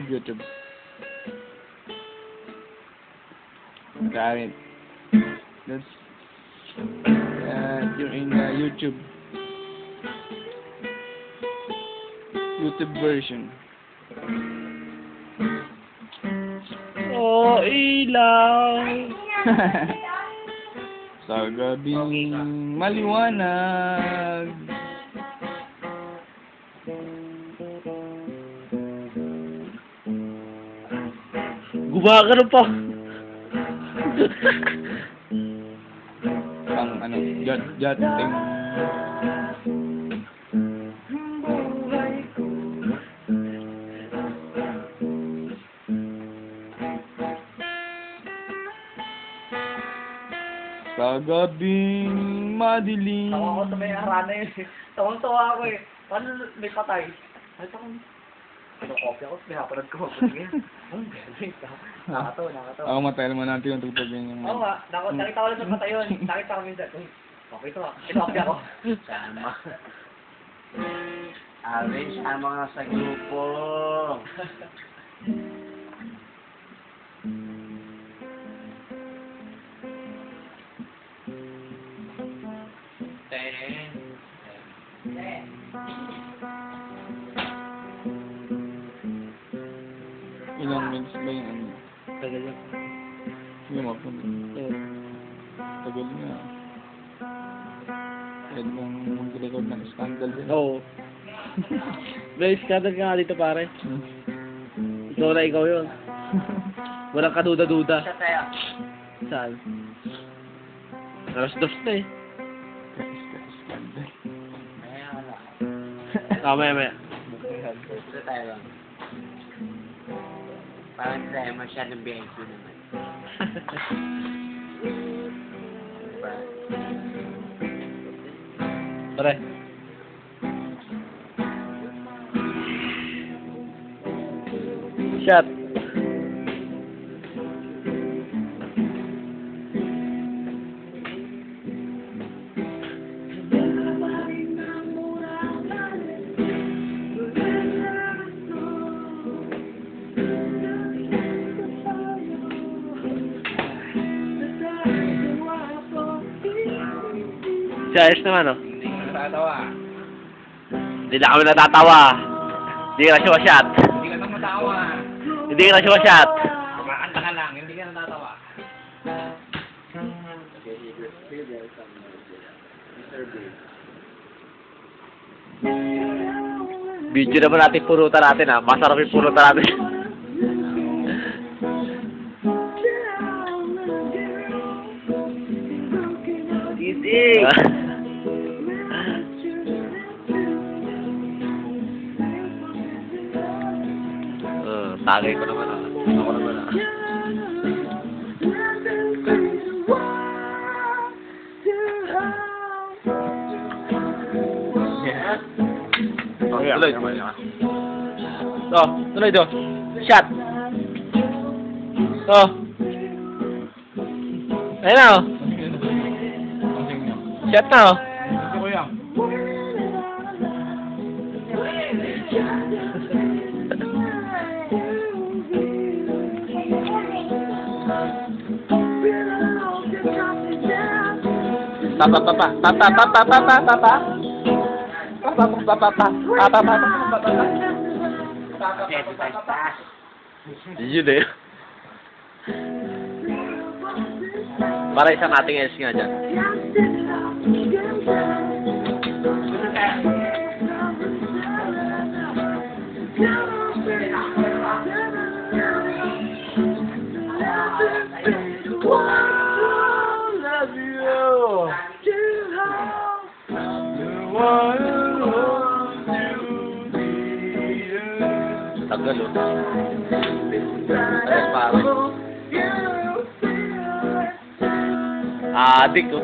YouTube. Got it. That's you're in YouTube version. Oh, ilaw. Sa gabing maliwanag. Gumagano pa. Ang ano, jotting. Sa gabing madilim. Tawa ko sa may arana yun. Tawang-tawa ako eh. Paano may patay? Ay, takong... Kinokopya ko, pinapanood ko. Nakatawa. Ako matagal mo natin yung tugtugin yung... Oo nga, nakita ko lang sa patay yun. Nakita ko minsan. Uy, okay ito ah. Kinokopya ko. Sama. Alvin, sama nga sa grupo. Ilang minutes ba yung ano? Tagal yan. Yung mapun. Tagal nga. Kahit nang mag-record ng scandal din. Oo. May scandal ka nga dito, pare. Ikaw na ikaw yun. Walang kaduda-duda. Siya tayo. Saan? Alas 2 na eh. Scandal. Maya. Siya tayo lang. Parang hindi tayo masyadong VIP naman. Pare. Shot. Si Ayos naman, oh. Hindi ka natatawa. Hindi na kami natatawa. Hindi ka na siya shot. Hindi ka namatawa. Hindi ka na siya shot. Kumakanta ka lang, hindi ka natatawa. Video naman natin purutan natin, ah. Masarap yung purutan natin. Easy! Tagay ko naman, ah. Ako naman, ah. Tuloy. Tuloy do. Shot. Ayun na, oh. Shot na, oh. Gusto ko yan. Yun eh. Para isang ating else nga dyan. Tagal, oh. Tagal, pare. Adik, oh.